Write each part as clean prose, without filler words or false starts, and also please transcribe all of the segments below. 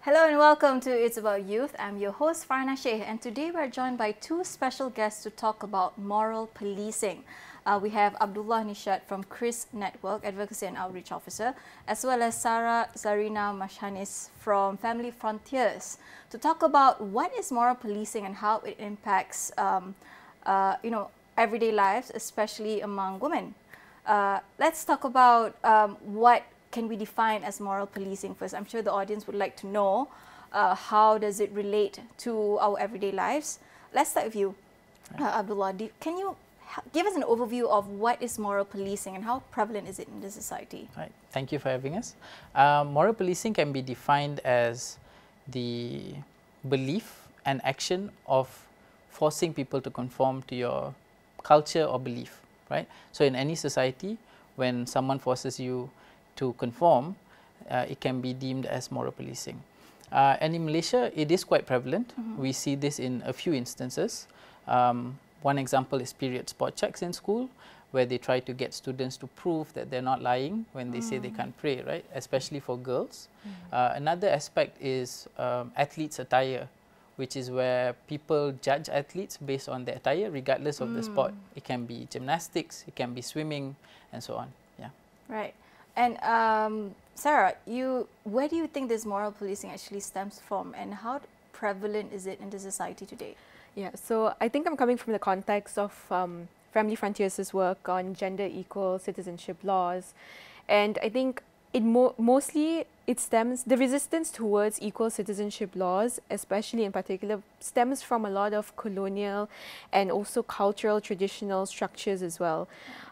Hello and welcome to It's About Youth. I'm your host Farhana Sheikh, and today we're joined by two special guests to talk about moral policing. We have Abdullah Nishad from KRYSS Network, Advocacy and Outreach Officer, as well as Czarina Mashanis from Family Frontiers to talk about what is moral policing and how it impacts everyday lives, especially among women. Let's talk about what can we define as moral policing first. I'm sure the audience would like to know how does it relate to our everyday lives. Let's start with you, Abdullah. Can you give us an overview of what is moral policing and how prevalent is it in the society? Right. Thank you for having us. Moral policing can be defined as the belief and action of forcing people to conform to your culture or belief, right? So in any society, when someone forces you to conform, it can be deemed as moral policing. And in Malaysia, it is quite prevalent. We see this in a few instances. One example is period spot checks in school, where they try to get students to prove that they're not lying when they say they can't pray, right? Especially for girls. Another aspect is athletes' attire, which is where people judge athletes based on their attire, regardless of the sport. It can be gymnastics, it can be swimming, and so on. Yeah. Right. And Sarah, where do you think this moral policing actually stems from, and how prevalent is it in the society today? Yeah, so I think I'm coming from the context of Family Frontiers' work on gender equal citizenship laws, and I think it mostly stems, the resistance towards equal citizenship laws, especially in particular, stems from a lot of colonial and also cultural traditional structures as well.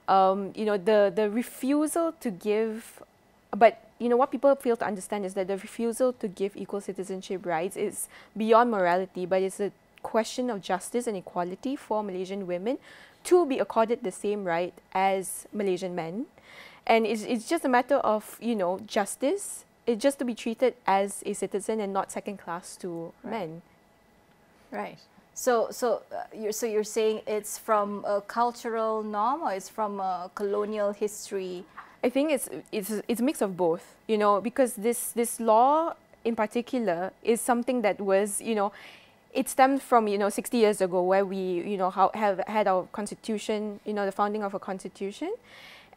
The refusal to give, but what people fail to understand is that the refusal to give equal citizenship rights is beyond morality, but it's a question of justice and equality for Malaysian women to be accorded the same right as Malaysian men. And it's just a matter of, justice. It's just to be treated as a citizen and not second class to men. Right. So you're saying it's from a cultural norm, or it's from a colonial history? I think it's a mix of both. Because this law in particular is something that was, it stemmed from 60 years ago, where we have had our constitution, the founding of a constitution.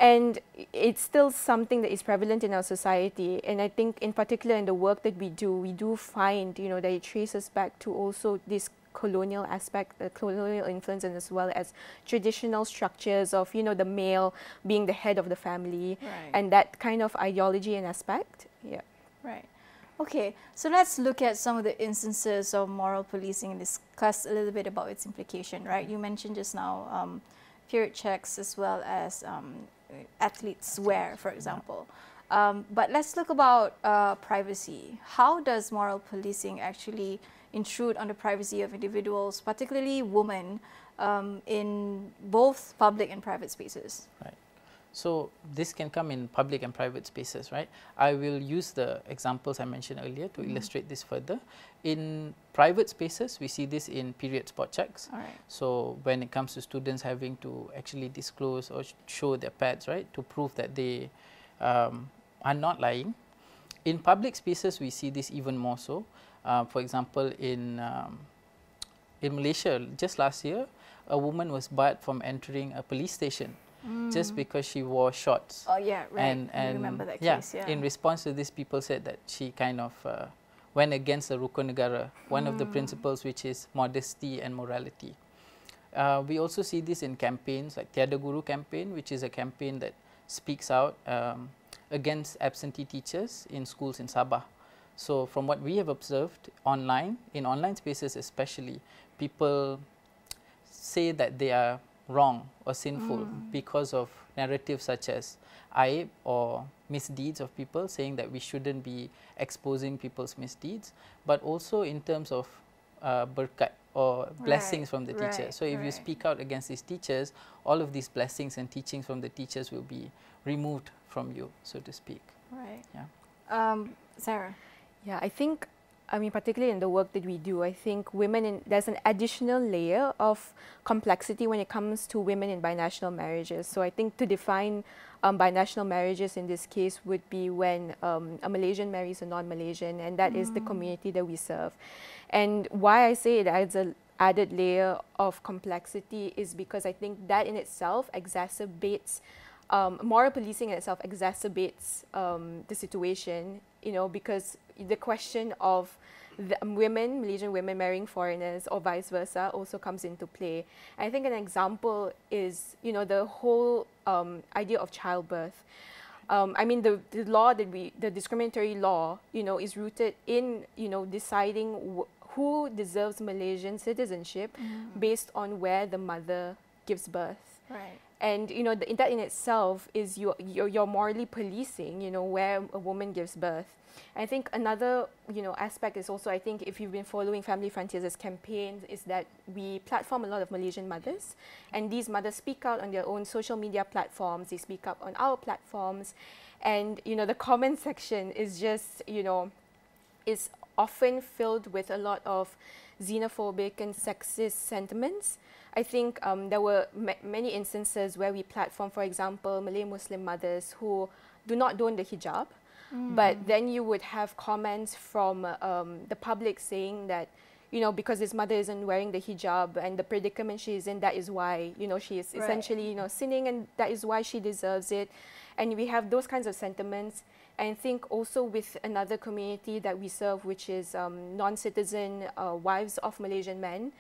And it's still something that is prevalent in our society. And I think in particular in the work that we do find, that it traces back to also this colonial aspect, the colonial influence, and as well as traditional structures of, the male being the head of the family, and that kind of ideology and aspect. Yeah. Right. Okay, so let's look at some of the instances of moral policing and discuss a little bit about its implication, right? You mentioned just now period checks as well as athletes' wear, for example. But let's look about privacy. How does moral policing actually intrude on the privacy of individuals, particularly women, in both public and private spaces? Right. So this can come in public and private spaces, right? I will use the examples I mentioned earlier to illustrate this further. In private spaces, we see this in period spot checks. All right. So when it comes to students having to actually disclose or show their pads, right, to prove that they are not lying. In public spaces, we see this even more so. For example, in Malaysia, just last year, a woman was barred from entering a police station just because she wore shorts. Oh yeah, right. And I remember that case. Yeah. In response to this, people said that she kind of went against the Rukun Negara, one of the principles, which is modesty and morality. We also see this in campaigns like Tiada Guru campaign, which is a campaign that speaks out against absentee teachers in schools in Sabah. So from what we have observed online, in online spaces especially, people say that they are wrong or sinful because of narratives such as aib or misdeeds of people, saying that we shouldn't be exposing people's misdeeds, but also in terms of berkat or blessings from the teacher. So if you speak out against these teachers, all of these blessings and teachings from the teachers will be removed from you, so to speak. Right. Yeah. Sarah? Yeah, I think I mean, particularly in the work that we do, I think there's an additional layer of complexity when it comes to women in binational marriages. So I think to define binational marriages in this case would be when a Malaysian marries a non-Malaysian, and that is the community that we serve. And why I say it adds an added layer of complexity is because I think that in itself exacerbates, moral policing in itself exacerbates the situation, you know, because the question of the Malaysian women marrying foreigners or vice versa also comes into play. I think an example is, you know, the whole idea of childbirth. I mean, the law the discriminatory law, you know, is rooted in, you know, deciding who deserves Malaysian citizenship based on where the mother gives birth. Right. And, you know, that in itself is you're morally policing, you know, where a woman gives birth. I think another, you know, aspect is also, I think if you've been following Family Frontiers' campaigns, is that we platform a lot of Malaysian mothers, and these mothers speak out on their own social media platforms, they speak up on our platforms, and, you know, the comment section is just, you know, is often filled with a lot of xenophobic and sexist sentiments. I think there were many instances where we platform, for example, Malay Muslim mothers who do not don the hijab, but then you would have comments from the public saying that, you know, because his mother isn't wearing the hijab and the predicament she is in, that is why, you know, she is essentially, you know, sinning, and that is why she deserves it. And we have those kinds of sentiments. And I think also with another community that we serve, which is non-citizen wives of Malaysian men,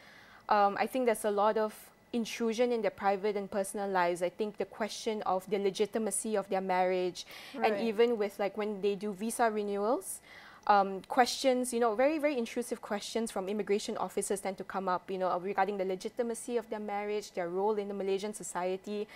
I think there's a lot of intrusion in their private and personal lives. I think the question of the legitimacy of their marriage, and even with like when they do visa renewals, questions, you know, very, very intrusive questions from immigration officers tend to come up, you know, regarding the legitimacy of their marriage, their role in the Malaysian society.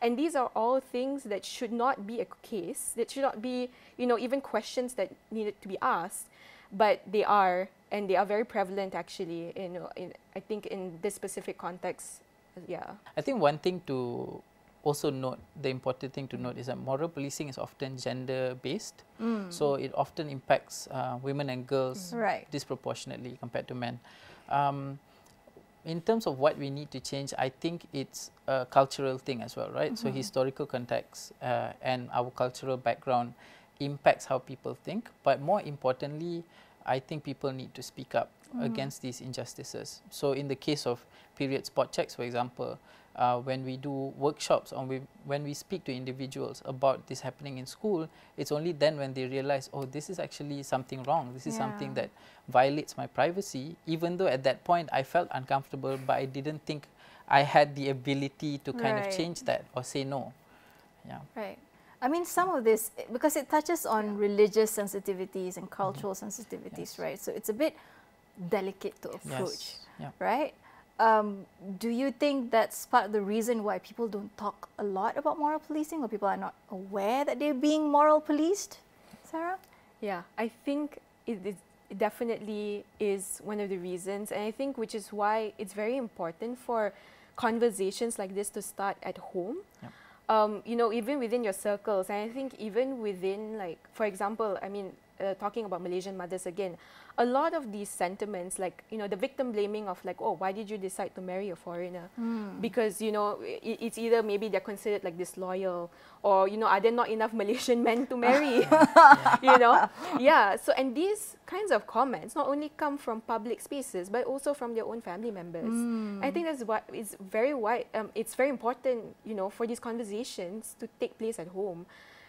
And these are all things that should not be a case, that should not be, you know, even questions that needed to be asked, but they are, and they are very prevalent actually, you know, I think in this specific context. Yeah. I think one thing to also note, the important thing to note is that moral policing is often gender-based. So it often impacts women and girls disproportionately compared to men. In terms of what we need to change, I think it's a cultural thing as well, right? So historical context and our cultural background impacts how people think. But more importantly, I think people need to speak up against these injustices. So in the case of period spot checks, for example, when we do workshops or when we speak to individuals about this happening in school, it's only then when they realize, oh, this is actually something wrong. This is something that violates my privacy, even though at that point I felt uncomfortable, but I didn't think I had the ability to kind of change that or say no. Yeah. Right. I mean, some of this, because it touches on religious sensitivities and cultural sensitivities, right? So it's a bit delicate to approach, right? Do you think that's part of the reason why people don't talk a lot about moral policing, or people are not aware that they're being moral policed? Sarah? Yeah, I think it definitely is one of the reasons, and I think which is why it's very important for conversations like this to start at home. You know, even within your circles, and I think even within, like, for example, I mean, talking about Malaysian mothers again, a lot of these sentiments, like, you know, the victim blaming of like, oh, why did you decide to marry a foreigner? Because, you know, it's either maybe they're considered like disloyal, or, you know, are there not enough Malaysian men to marry? You know? Yeah. So, and these kinds of comments not only come from public spaces, but also from their own family members. I think that's what is very it's very important, you know, for these conversations to take place at home.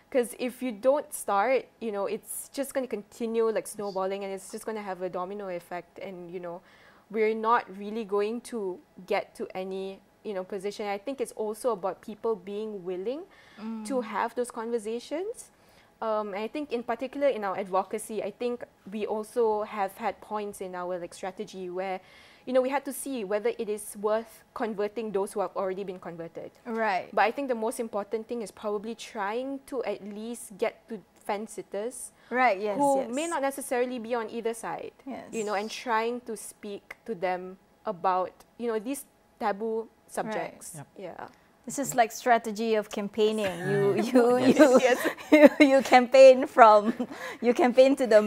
Because if you don't start, you know, it's just going to continue like snowballing, and it's just going to have a domino effect. And, you know, we're not really going to get to any, you know, position. I think it's also about people being willing to have those conversations. And I think in particular in our advocacy, I think we also have had points in our like strategy where, you know, we had to see whether it is worth converting those who have already been converted. Right. But I think the most important thing is probably trying to at least get to fence sitters, who may not necessarily be on either side, you know, and trying to speak to them about, you know, these taboo subjects. Right. Yeah. This is like strategy of campaigning. You Yes. you campaign to the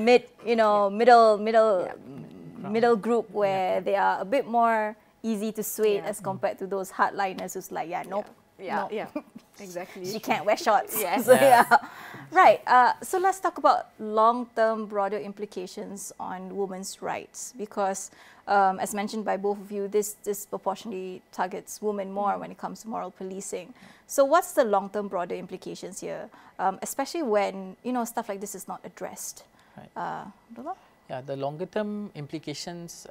middle group where they are a bit more easy to sway as compared to those hardliners who's like, nope. Exactly. She can't wear shorts. Yes. So, right. So let's talk about long-term, broader implications on women's rights, because as mentioned by both of you, this disproportionately targets women more when it comes to moral policing. So what's the long-term, broader implications here, especially when stuff like this is not addressed? Right. Abdullah? Yeah, the longer-term implications,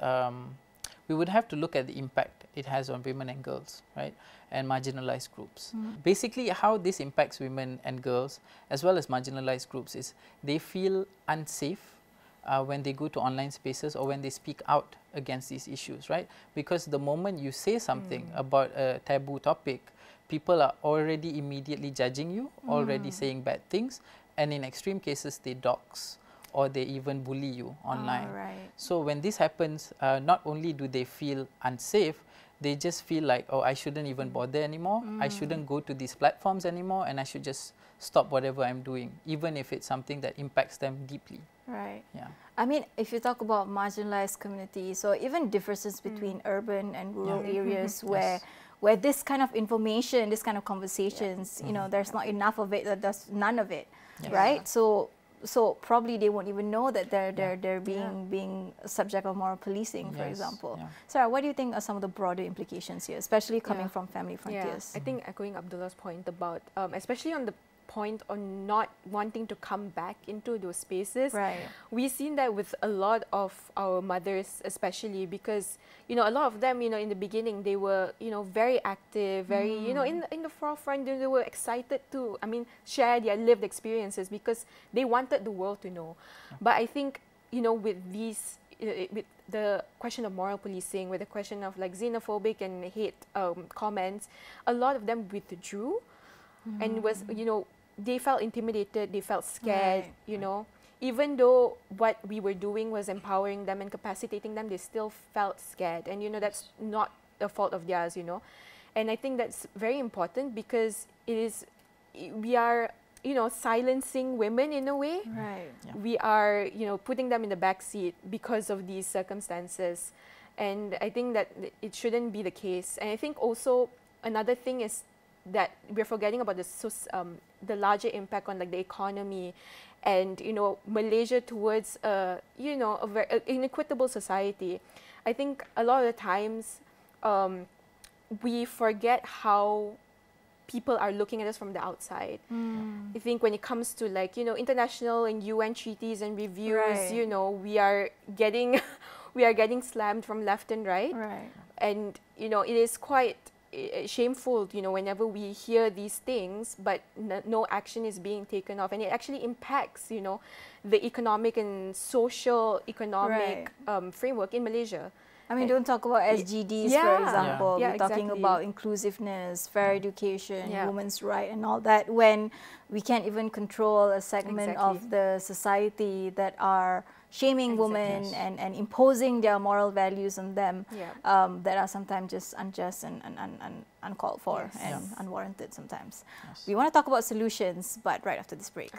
we would have to look at the impact it has on women and girls, right, and marginalized groups. Basically, how this impacts women and girls, as well as marginalized groups, is they feel unsafe when they go to online spaces or when they speak out against these issues, right? Because the moment you say something about a taboo topic, people are already immediately judging you, already saying bad things, and in extreme cases, they dox or they even bully you online. Right. So when this happens, not only do they feel unsafe, they just feel like, oh, I shouldn't even bother anymore. I shouldn't go to these platforms anymore, and I should just stop whatever I'm doing, even if it's something that impacts them deeply. Right. Yeah. I mean, if you talk about marginalized communities or even differences between urban and rural areas where this kind of information, this kind of conversations, there's not enough of it, there's none of it, right? So probably they won't even know that they're being a subject of moral policing, for example. Sarah, what do you think are some of the broader implications here, especially coming from family frontiers? I think echoing Abdullah's point about, especially on the point on not wanting to come back into those spaces. Right. We've seen that with a lot of our mothers, especially because, a lot of them, in the beginning, they were, very active, very, in the forefront, they were excited to, share their lived experiences because they wanted the world to know. But I think, with these, with the question of moral policing, with the question of like xenophobic and hate comments, a lot of them withdrew and was, they felt intimidated, they felt scared, even though what we were doing was empowering them and capacitating them, they still felt scared. And, that's not a fault of theirs, And I think that's very important because we are, silencing women in a way. Right. Yeah. We are, putting them in the back seat because of these circumstances. And I think that it shouldn't be the case. And I think also another thing is that we're forgetting about the larger impact on like the economy and Malaysia towards a very inequitable society. I think a lot of the times we forget how people are looking at us from the outside. I think when it comes to like international and UN treaties and reviews, we are getting slammed from left and right. And it is quite shameful, whenever we hear these things, but no action is being taken off, and it actually impacts, the economic and social economic framework in Malaysia. I mean, don't talk about SGDs, for example. We're talking about inclusiveness, fair education, women's rights, and all that, when we can't even control a segment of the society that are shaming women and imposing their moral values on them that are sometimes just unjust and uncalled for and unwarranted sometimes. We want to talk about solutions, but right after this break.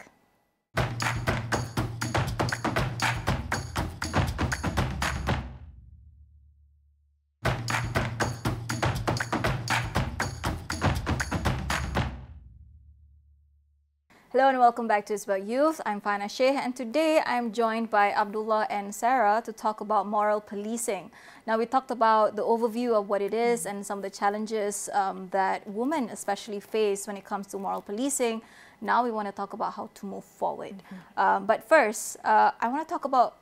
Hello and welcome back to It's About Youth. I'm Fana Sheikh, and today I'm joined by Abdullah and Sarah to talk about moral policing. Now, we talked about the overview of what it is and some of the challenges that women especially face when it comes to moral policing. Now we want to talk about how to move forward. But first, I want to talk about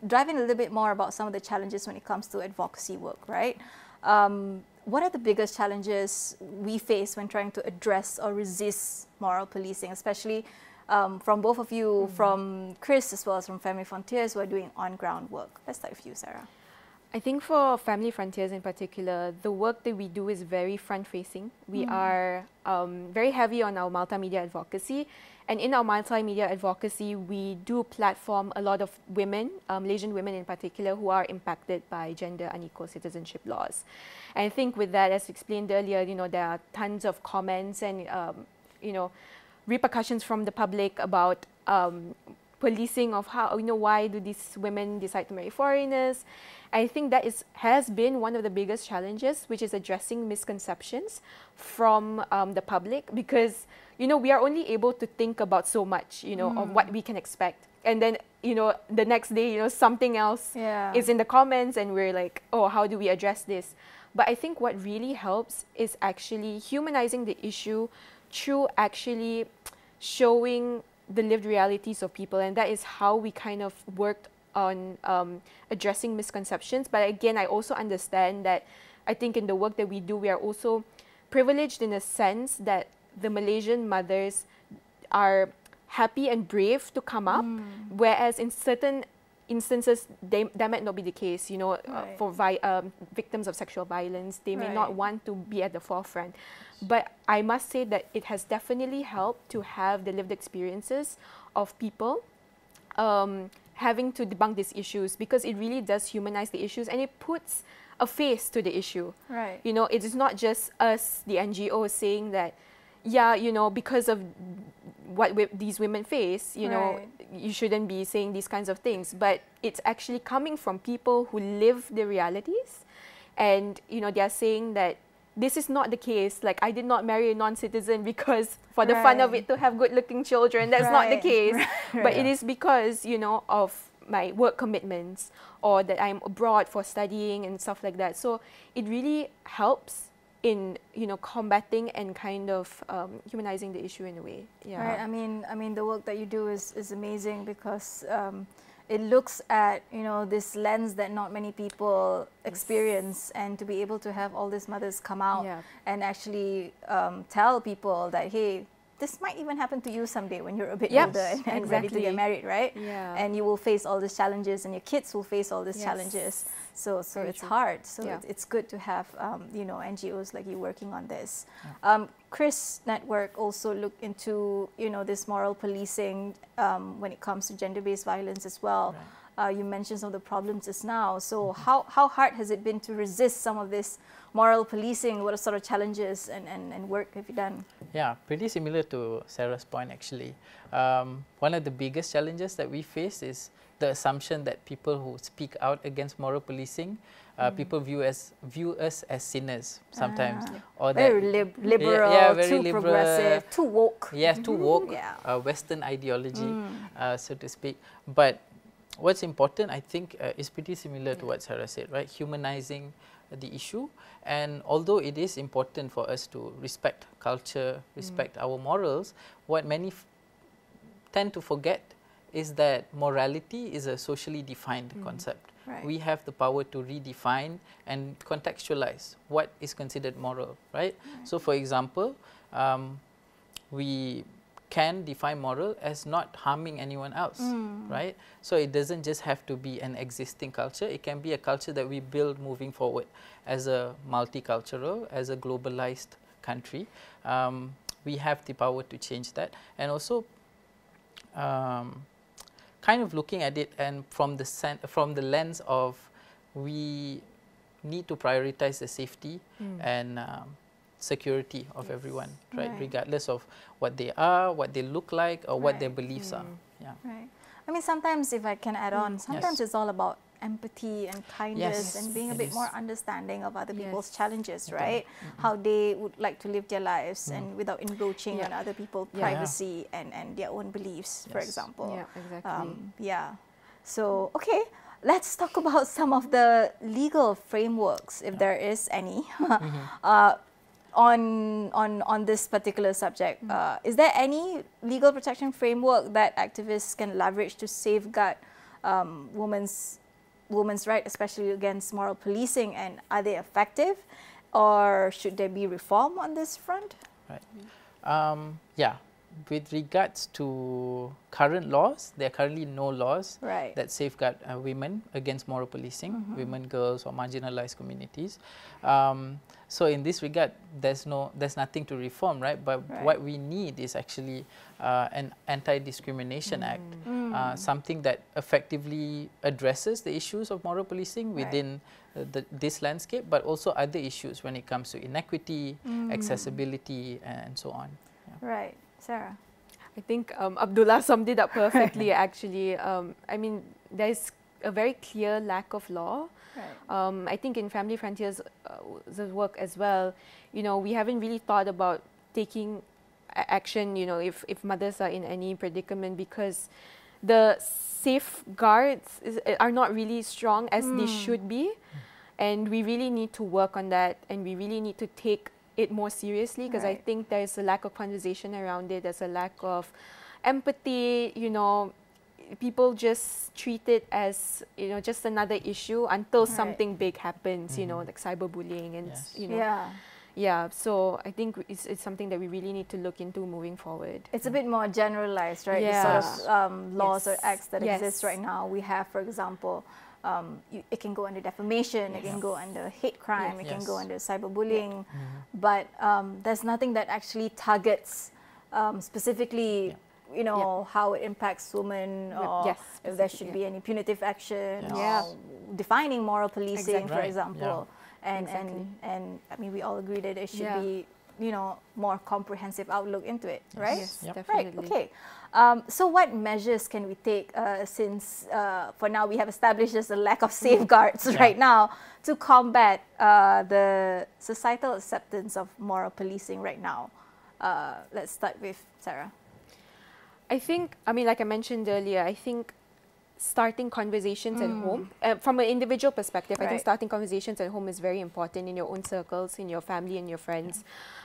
driving a little bit more about some of the challenges when it comes to advocacy work, right? What are the biggest challenges we face when trying to address or resist moral policing, especially from both of you, from KRYSS as well as from Family Frontiers, who are doing on-ground work? Let's start with you, Sarah. I think for Family Frontiers in particular, the work that we do is very front-facing. We are very heavy on our multimedia advocacy. And in our multimedia advocacy, we do platform a lot of women, Malaysian women in particular, who are impacted by gender unequal citizenship laws. And I think with that, as explained earlier, you know, there are tons of comments and, you know, repercussions from the public about policing of how, you know, why do these women decide to marry foreigners. I think that has been one of the biggest challenges, which is addressing misconceptions from the public, because, you know, we are only able to think about so much, you know, of what we can expect. And then, you know, the next day, you know, something else is in the comments and we're like, oh, how do we address this? But I think what really helps is actually humanizing the issue through actually showing the lived realities of people. And that is how we kind of worked on addressing misconceptions. But again, I also understand that I think in the work that we do, we are also privileged in a sense that the Malaysian mothers are happy and brave to come up, whereas in certain instances, that might not be the case. You know, for victims of sexual violence, they may not want to be at the forefront. But I must say that it has definitely helped to have the lived experiences of people having to debunk these issues, because it really does humanize the issues and it puts a face to the issue. Right. You know, it is not just us, the NGOs, saying that, yeah, you know, because of what these women face, you know, you shouldn't be saying these kinds of things. But it's actually coming from people who live the realities. And, you know, they're saying that this is not the case. Like, I did not marry a non-citizen because for the fun of it to have good-looking children. That's not the case. But it is because, you know, of my work commitments, or that I'm abroad for studying and stuff like that. So it really helps in, you know, combating and kind of humanizing the issue in a way. Yeah. Right. I mean, the work that you do is amazing, because it looks at, you know, this lens that not many people experience, and to be able to have all these mothers come out and actually tell people that, hey, this might even happen to you someday when you're a bit older and ready to get married, right? Yeah. And you will face all these challenges, and your kids will face all these challenges. So it's hard. So it's good to have, you know, NGOs like you working on this. KRYSS Network also look into, you know, this moral policing when it comes to gender-based violence as well. You mentioned some of the problems just now. So how hard has it been to resist some of this moral policing? What sort of challenges and work have you done? Yeah, pretty similar to Sarah's point actually. One of the biggest challenges that we face is the assumption that people who speak out against moral policing, people view us as sinners sometimes, or very liberal, very too liberal, progressive, too woke. Yeah, too woke. Western ideology, so to speak. But what's important, I think, is pretty similar to what Sarah said, right? Humanizing the issue. And although it is important for us to respect culture, respect our morals, what many tend to forget is that morality is a socially defined concept. We have the power to redefine and contextualize what is considered moral, right? So for example, we can define moral as not harming anyone else, right? So it doesn't just have to be an existing culture. It can be a culture that we build moving forward as a multicultural, as a globalized country. We have the power to change that, and also kind of looking at it and from the lens of we need to prioritize the safety and security of everyone, right? Regardless of what they are, what they look like, or what their beliefs are. Yeah. Right. I mean, sometimes, if I can add on, sometimes it's all about empathy and kindness and being a bit more understanding of other people's challenges, right? How they would like to live their lives and without encroaching on other people's privacy and their own beliefs, for example. Yeah, exactly. So, okay, let's talk about some of the legal frameworks, if there is any, on this particular subject. Is there any legal protection framework that activists can leverage to safeguard women's rights, especially against moral policing, and are they effective, or should there be reform on this front? Right. Yeah, with regards to current laws, there are currently no laws Right. that safeguard women against moral policing, women, girls, or marginalized communities. So in this regard, there's nothing to reform, right? But what we need is actually an anti-discrimination act, something that effectively addresses the issues of moral policing within this landscape, but also other issues when it comes to inequity, accessibility, and so on. Right. Sarah? I think Abdullah summed it up perfectly, actually. I mean, there's a very clear lack of law. Right. I think in Family Frontiers' work as well, you know, we haven't really thought about taking action, you know, if mothers are in any predicament, because the safeguards are not really strong as they should be. And we really need to work on that, and we really need to take it more seriously, because I think there's a lack of conversation around it. There's a lack of empathy, you know. People just treat it as, you know, just another issue until something big happens, you know, like cyberbullying and, you know. Yeah, so I think it's something that we really need to look into moving forward. It's a bit more generalized, right? Yeah. The sort of laws or acts that exist right now. We have, for example, it can go under defamation, it can go under hate crime, it can go under cyberbullying, but there's nothing that actually targets specifically, you know, how it impacts women, or if there should be any punitive action, or defining moral policing, for example. And I mean, we all agree that it should be, you know, more comprehensive outlook into it, right? Yes, definitely. Right, okay. So what measures can we take, since for now we have established there's a lack of safeguards right now, to combat the societal acceptance of moral policing right now? Let's start with Sarah. I think, I mean, like I mentioned earlier, I think starting conversations at home, from an individual perspective, I think starting conversations at home is very important in your own circles, in your family and your friends.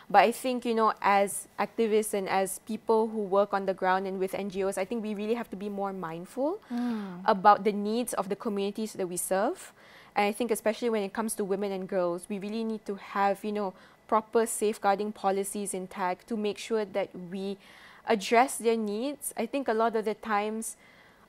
But I think, you know, as activists and as people who work on the ground and with NGOs, I think we really have to be more mindful about the needs of the communities that we serve. And I think especially when it comes to women and girls, we really need to have, you know, proper safeguarding policies intact to make sure that we address their needs. I think a lot of the times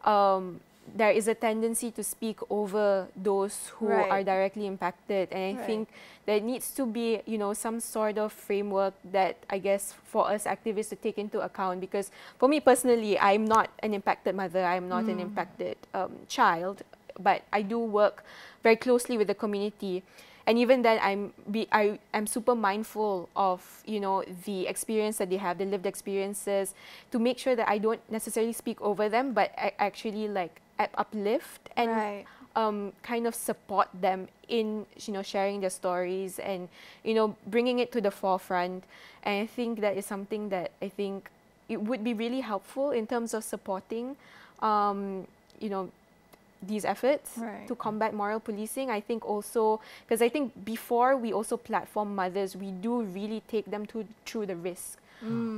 there is a tendency to speak over those who are directly impacted, and I think there needs to be, you know, some sort of framework that I guess for us activists to take into account, because for me personally, I'm not an impacted mother, I'm not an impacted child, but I do work very closely with the community. And even then, I'm super mindful of, you know, the experience that they have, the lived experiences, to make sure that I don't necessarily speak over them, but I actually like uplift and kind of support them in, you know, sharing their stories and, you know, bringing it to the forefront. And I think that is something that I think it would be really helpful in terms of supporting, you know, these efforts to combat moral policing. I think also, because I think before we also platform mothers, we do really take them through the risk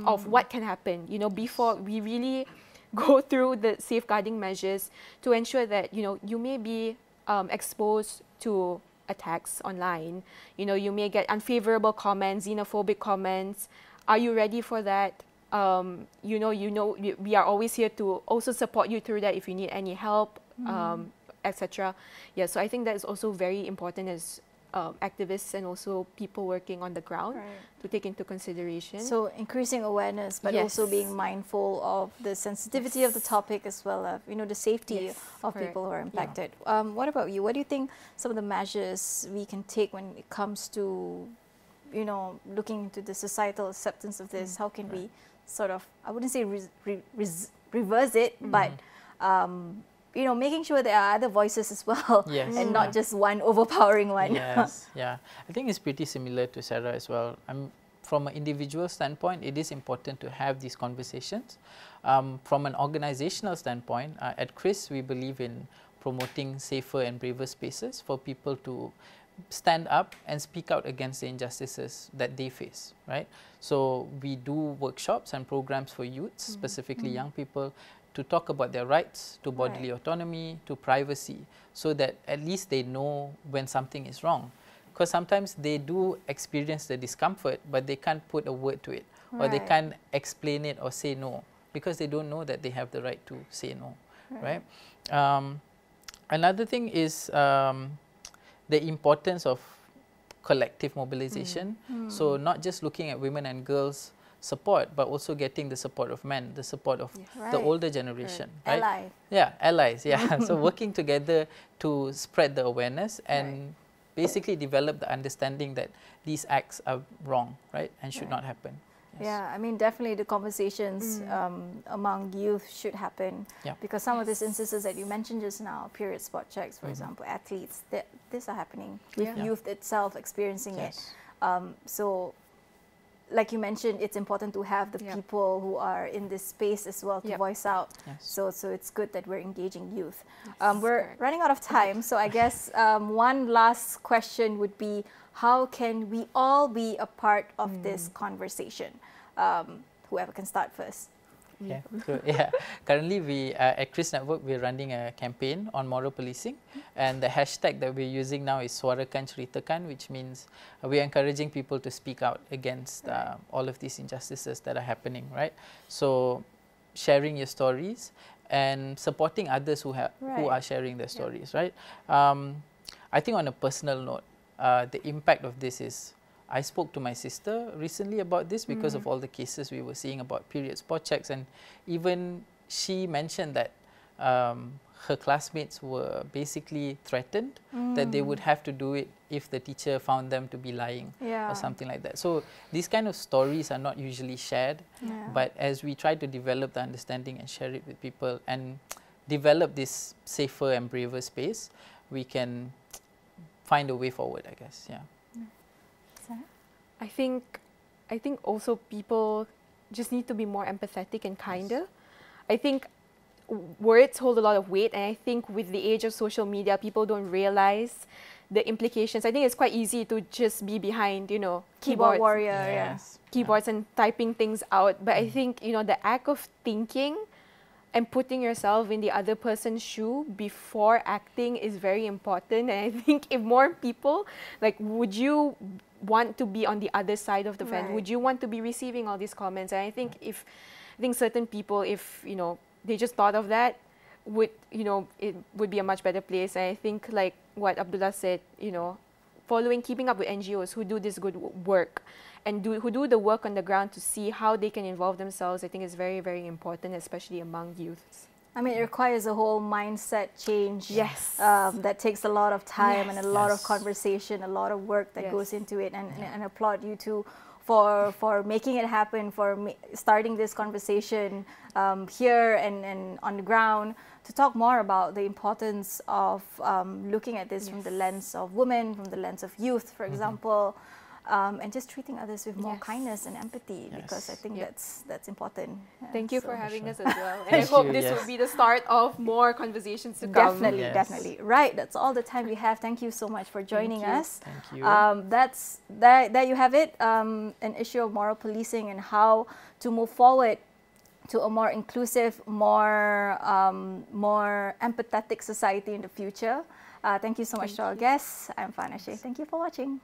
of what can happen, you know, before we really go through the safeguarding measures to ensure that, you know, you may be exposed to attacks online, you know, you may get unfavorable comments, xenophobic comments. Are you ready for that? You know, we are always here to also support you through that if you need any help, etc. Yeah, so I think that is also very important as activists and also people working on the ground to take into consideration. So increasing awareness, but also being mindful of the sensitivity of the topic, as well as, you know, the safety of people who are impacted. What about you? What do you think some of the measures we can take when it comes to, you know, looking into the societal acceptance of this? How can we sort of, I wouldn't say reverse it, but you know, making sure there are other voices as well, and not just one overpowering one. I think it's pretty similar to Sarah as well. From an individual standpoint, it is important to have these conversations. From an organizational standpoint, at KRYSS, we believe in promoting safer and braver spaces for people to stand up and speak out against the injustices that they face, right? So we do workshops and programs for youths, specifically young people, to talk about their rights to bodily autonomy, to privacy, so that at least they know when something is wrong. Because sometimes they do experience the discomfort, but they can't put a word to it. or they Right. can't explain it or say no because they don't know that they have the right to say no, right? Another thing is the importance of collective mobilization. So not just looking at women and girls support, but also getting the support of men, the support of the Right. older generation, right? Ally. Yeah, allies, yeah. So working together to spread the awareness and basically develop the understanding that these acts are wrong, right, and should not happen. Yes. Yeah, I mean, definitely the conversations among youth should happen, because some of these instances that you mentioned just now, period spot checks, for example, athletes, these are happening with youth itself experiencing it. So, like you mentioned, it's important to have the people who are in this space as well to voice out. So it's good that we're engaging youth. We're running out of time, so I guess one last question would be, how can we all be a part of this conversation? Whoever can start first. Yeah, so currently we at KRYSS Network, we're running a campaign on moral policing, and the hashtag that we're using now is Suarakan Ceritakan, which means we're encouraging people to speak out against all of these injustices that are happening, right? So sharing your stories and supporting others who are sharing their stories, right? I think on a personal note, the impact of this is, I spoke to my sister recently about this because of all the cases we were seeing about period spot checks, and even she mentioned that her classmates were basically threatened that they would have to do it if the teacher found them to be lying or something like that. So these kind of stories are not usually shared, but as we try to develop the understanding and share it with people and develop this safer and braver space, we can find a way forward, I guess. Yeah. I think also people just need to be more empathetic and kinder. I think words hold a lot of weight, and I think with the age of social media, people don't realize the implications. I think it's quite easy to just be behind, you know, Keyboard keyboards, warrior, keyboards and typing things out. But I think, you know, the act of thinking and putting yourself in the other person's shoe before acting is very important. And I think if more people, like, would you want to be on the other side of the fence? Would you want to be receiving all these comments? And I think certain people, if, you know, they just thought of that, would, you know, it would be a much better place. And I think, like what Abdullah said, you know, keeping up with NGOs who do this good work and who do the work on the ground to see how they can involve themselves, I think is very, very important, especially among youths. I mean, it requires a whole mindset change. That takes a lot of time and a lot of conversation, a lot of work that goes into it. And applaud you too for making it happen, for starting this conversation here and on the ground to talk more about the importance of looking at this from the lens of women, from the lens of youth, for example. And just treating others with more kindness and empathy, because I think that's important. Thank you for having us as well. And I hope this will be the start of more conversations to come. Definitely, definitely. Right, that's all the time we have. Thank you so much for joining us. Thank you. There you have it, an issue of moral policing and how to move forward to a more inclusive, more empathetic society in the future. Thank you so much to our guests. I'm Fanashe. Thank you for watching.